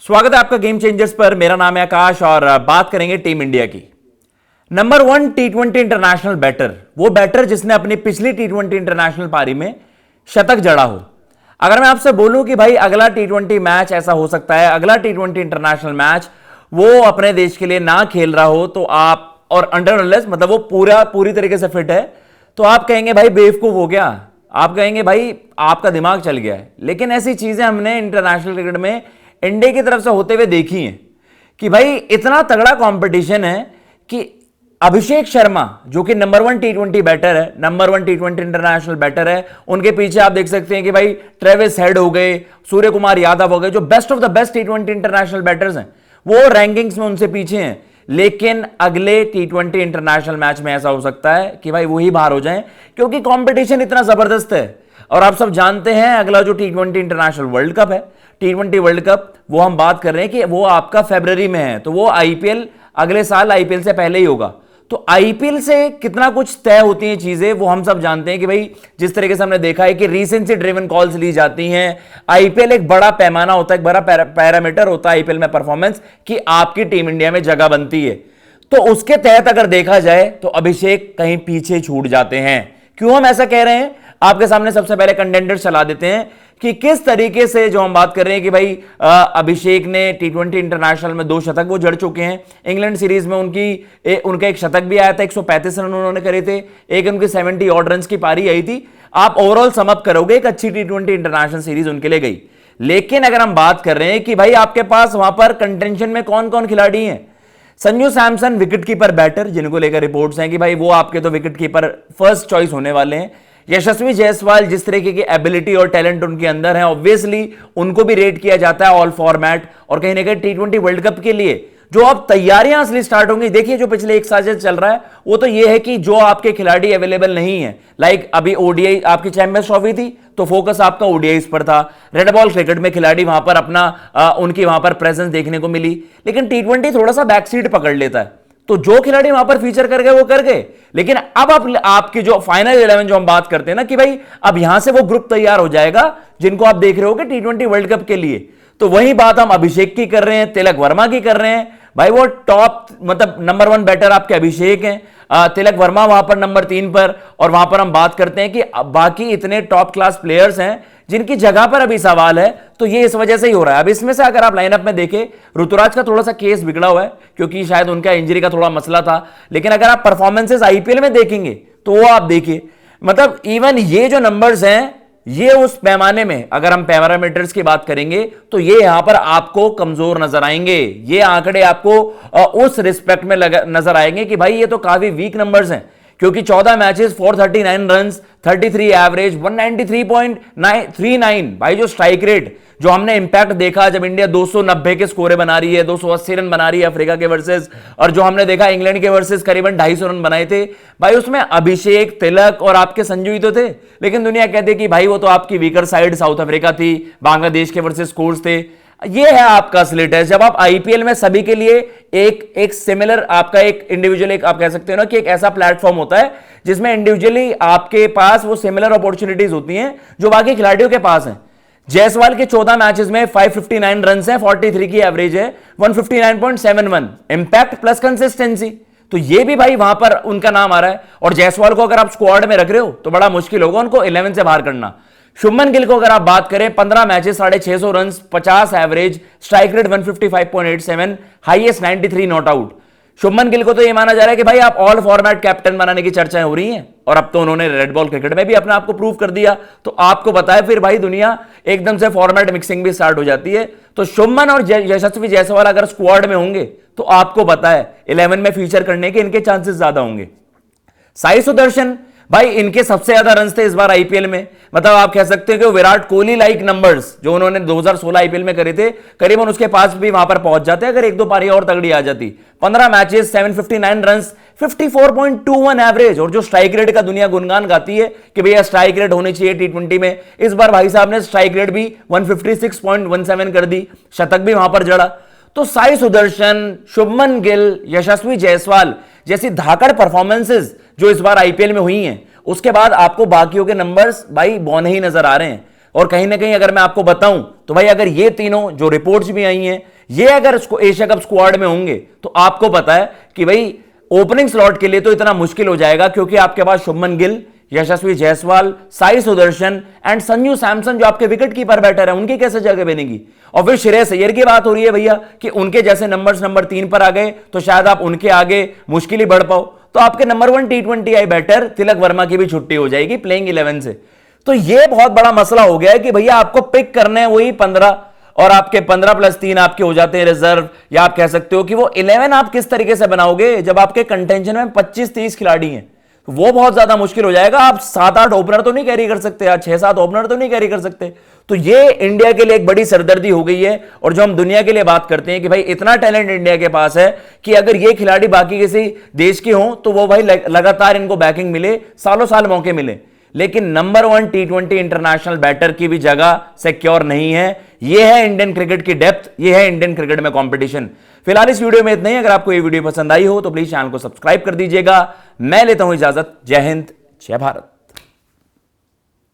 स्वागत है आपका गेम चेंजर्स पर। मेरा नाम है आकाश और बात करेंगे टीम इंडिया की। नंबर 1 टी20 इंटरनेशनल बैटर, वो बैटर जिसने अपनी पिछली टी20 इंटरनेशनल पारी में शतक जड़ा हो। अगर मैं आपसे बोलूं कि भाई अगला टी20 मैच ऐसा हो सकता है, अगला टी20 इंटरनेशनल मैच वो अपने देश के लिए ना खेल रहा हो तो आप, और अंडर मतलब वो पूरी तरीके से फिट है, तो आप कहेंगे भाई बेवकूफ हो गया, आप कहेंगे भाई आपका दिमाग चल गया है। लेकिन ऐसी चीजें हमने इंटरनेशनल क्रिकेट में इंडिया की तरफ से होते हुए देखी हैं कि भाई इतना तगड़ा कंपटीशन है कि अभिषेक शर्मा जो कि नंबर 1 टी20 बैटर है, नंबर 1 टी20 इंटरनेशनल बैटर है, उनके पीछे आप देख सकते हैं कि भाई ट्रेविस हेड हो गए, सूर्य कुमार यादव हो गए, जो best of the best T20 international batters हैं, वो रैंकिंग्स में उनसे पीछे हैं। लेकिन अगले टी20 इंटरनेशनल मैच में ऐसा हो सकता है कि भाई वही बाहर हो जाएं, क्योंकि कंपटीशन इतना जबरदस्त है। और आप सब जानते हैं अगला जो टी20 इंटरनेशनल वर्ल्ड कप है, टी20 वर्ल्ड कप, वो हम बात कर रहे हैं कि वो आपका फरवरी में है, तो वो आईपीएल अगले साल आईपीएल से पहले ही होगा। तो आईपीएल से कितना कुछ तय होती हैं चीजें, वो हम सब जानते हैं कि भाई जिस तरीके से हमने देखा है कि रीसेंसी ड्रिवन कॉल्स ली जाती हैं। आईपीएल एक बड़ा पैमाना होता है, एक बड़ा पैरामीटर होता है आईपीएल में परफॉर्मेंस, कि आपकी टीम इंडिया में जगह बनती है। तो उसके तहत अगर देखा जाए तो अभिषेक कहीं पीछे छूट जाते हैं। क्यों हम ऐसा कह रहे हैं, आपके सामने सबसे पहले कंटेंडर्स चला देते हैं कि किस तरीके से, जो हम बात कर रहे हैं कि भाई अभिषेक ने टी20 इंटरनेशनल में 2 शतक वो जड़ चुके हैं। इंग्लैंड सीरीज में उनका एक शतक भी आया था, 135 रन उन्होंने करे थे, एक उनकी 70 ऑड रन की पारी आई थी। आप ओवरऑल समअप करोगे एक अच्छी टी20 इंटरनेशनल सीरीज उनके लिए गई। लेकिन अगर हम बात कर रहे हैं कि भाई आपके पास वहां पर कंटेंशन में कौन कौन खिलाड़ी हैं, Sanju Samson wicket keeper batter, जिनको लेकर रिपोर्ट्स हैं कि भाई वो आपके तो विकेट कीपर फर्स्ट चॉइस होने वाले हैं। यशस्वी जायसवाल, जिस तरीके की एबिलिटी और टैलेंट उनके अंदर है, ऑब्वियसली उनको भी रेट किया जाता है ऑल फॉर्मेट। और कहीं ना कहीं टी20 वर्ल्ड कप के लिए जो अब तैयारियां असली स्टार्ट होंगी, देखिए जो पिछले एक साल से चल रहा है वो तो ये है कि जो आपके खिलाड़ी अवेलेबल नहीं है, लाइक अभी ओडीआई आपकी चैंपियंस ट्रॉफी थी तो फोकस आपका ओडीआईस पर था, रेड बॉल क्रिकेट में खिलाड़ी वहां पर अपना उनकी वहां पर प्रेजेंस देखने को मिली। लेकिन टी20 थोड़ा सा बैक सीट पकड़ लेता है, तो जो खिलाड़ी वहां पर फीचर कर गए वो कर गए। लेकिन अब आपकी जो फाइनल 11 जो हम बात करते हैं ना कि भाई अब यहां से वो ग्रुप तैयार हो जाएगा जिनको आप देख रहे हो टी20 वर्ल्ड कप के लिए। तो वही बात हम अभिषेक की कर रहे हैं, तिलक वर्मा की कर रहे हैं। भाई वो टॉप मतलब नंबर 1 बैटर आपके अभिषेक हैं, तिलक वर्मा वहां पर नंबर 3 पर। और वहां पर हम बात करते हैं कि बाकी इतने टॉप क्लास प्लेयर्स हैं जिनकी जगह पर अभी सवाल है, तो ये इस वजह से ही हो रहा है। अब इसमें से अगर आप लाइनअप में देखें, ऋतुराज का थोड़ा सा केस बिगड़ा हुआ है क्योंकि शायद उनका इंजरी का थोड़ा मसला था। लेकिन अगर आप परफॉर्मेंसेस आईपीएल में देखेंगे तो वो आप देखिए, मतलब इवन ये जो नंबर्स हैं ये उस पैमाने में, अगर हम पैरामीटर्स की बात करेंगे तो ये यहां पर आपको कमजोर नजर आएंगे। ये आंकड़े आपको उस रिस्पेक्ट में नजर आएंगे कि भाई ये तो काफी वीक नंबर्स हैं, क्योंकि 14 मैचेस 439 रन्स, 33 एवरेज, 193.39। भाई जो स्ट्राइक रेट, जो हमने इंपैक्ट देखा जब इंडिया 290 के स्कोरे बना रही है, 280 रन बना रही है अफ्रीका के वर्सेस, और जो हमने देखा इंग्लैंड के वर्सेस करीबन 250 रन बनाए थे, भाई उसमें अभिषेक, तिलक और आपके संजू ही तो थे। लेकिन दुनिया कहती कि भाई वो तो आपकी वीकर साइड साउथ अफ्रीका थी, बांग्लादेश के वर्सेस स्कोर्स थे। ये है आपका स्लिट है जब आप आईपीएल में सभी के लिए एक सिमिलर आपका एक इंडिविजुअल, एक आप कह सकते हो ना कि एक ऐसा प्लेटफॉर्म होता है जिसमें इंडिविजुअली आपके पास वो सिमिलर अपॉर्चुनिटीज होती हैं जो बाकी खिलाड़ियों के पास हैं। जायसवाल के 14 मैचेस में 559 रन है, 43 की एवरेज है, 159.71 इंपैक्ट प्लस कंसिस्टेंसी। तो ये भी भाई वहां पर उनका नाम आ रहा है। और जायसवाल को अगर आप स्क्वाड में रख रहे हो तो बड़ा मुश्किल होगा उनको 11 से बाहर करना। शुभमन गिल को अगर आप बात करें, 15 matches 650 run, 50 average, strike rate 155.87, highest 93 not out. Shubman Gill को तो ये माना जा रहा है कि भाई आप ऑल फॉर्मेट कैप्टन बनाने की चर्चाएं हो रही हैं, और अब तो उन्होंने रेड बॉल क्रिकेट में भी अपने आप को प्रूव कर दिया। तो आपको बताए फिर भाई दुनिया एकदम से फॉर्मेट मिक्सिंग भी स्टार्ट हो जाती है। तो शुभमन और यशस्वी जायसवाल अगर स्क्वाड में होंगे तो आपको पता है 11 में फीचर करने के इनके चांसेस ज्यादा होंगे। साई सुदर्शन, भाई इनके सबसे ज्यादा रन थे इस बार आईपीएल में, मतलब आप कह सकते हैं कि विराट कोहली लाइक नंबर्स जो उन्होंने 2016 आईपीएल में करे थे, करीबन उसके पास भी वहां पर पहुंच जाते अगर 1-2 पारी और तगड़ी आ जाती। 15 मैचेस 759 रन, 54.21 एवरेज, और जो स्ट्राइक रेट का दुनिया गुणगान गाती है कि भैया स्ट्राइक रेट होनी चाहिए टी20 में, इस बार भाई साहब ने स्ट्राइक रेट भी 156.17 कर दी, शतक भी वहां पर जड़ा। तो साई सुदर्शन, शुभमन गिल, यशस्वी जायसवाल जैसी धाकड़ परफॉर्मेंसेस जो इस बार आईपीएल में हुई हैं, उसके बाद आपको बाकियों के नंबर्स भाई बौने ही नजर आ रहे हैं। और कहीं ना कहीं अगर मैं आपको बताऊं तो भाई अगर ये तीनों जो रिपोर्ट्स भी आई हैं ये अगर एशिया कप स्क्वाड में होंगे तो आपको पता है कि भाई ओपनिंग स्लॉट के लिए तो इतना मुश्किल हो जाएगा, क्योंकि आपके पास शुभमन गिल, यशस्वी जायसवाल, साई सुदर्शन एंड संजू सैमसन जो आपके विकेट कीपर बैटर है, उनकी कैसे जगह बनेगी। और फिर श्रेयस अय्यर की बात हो रही है भैया कि उनके जैसे नंबर्स नंबर 3 पर आ गए तो शायद आप उनके आगे मुश्किल ही बढ़ पाओ। तो आपके number 1 T20 batter Tilak Varma की भी छुट्टी हो जाएगी प्लेइंग 11 से। तो यह बहुत बड़ा मसला हो गया है कि भैया आपको पिक करने हैं वही 15, और आपके 15+3 आपके हो जाते हैं रिजर्व, या आप कह सकते हो कि वो 11 आप किस तरीके से बनाओगे जब आपके कंटेंशन में 25-30 खिलाड़ी हैं। वो बहुत ज्यादा मुश्किल हो जाएगा। आप 7-8 ओपनर तो नहीं कैरी कर सकते, या 6-7 ओपनर तो नहीं कैरी कर सकते। तो ये इंडिया के लिए एक बड़ी सरदर्दी हो गई है। और जो हम दुनिया के लिए बात करते हैं कि भाई इतना टैलेंट इंडिया के पास है कि अगर ये खिलाड़ी बाकी किसी देश के हों तो वो भाई लगातार इनको बैकिंग मिले, सालों साल मौके मिले, लेकिन नंबर 1 T20 इंटरनेशनल बैटर की भी जगह सिक्योर नहीं है। यह है इंडियन क्रिकेट की डेप्थ, यह है इंडियन क्रिकेट में कंपटीशन। फिलहाल इस वीडियो में इतना ही। अगर आपको ये वीडियो पसंद आई हो तो प्लीज चैनल को सब्सक्राइब कर दीजिएगा। मैं लेता हूं इजाजत। जय हिंद, जय भारत।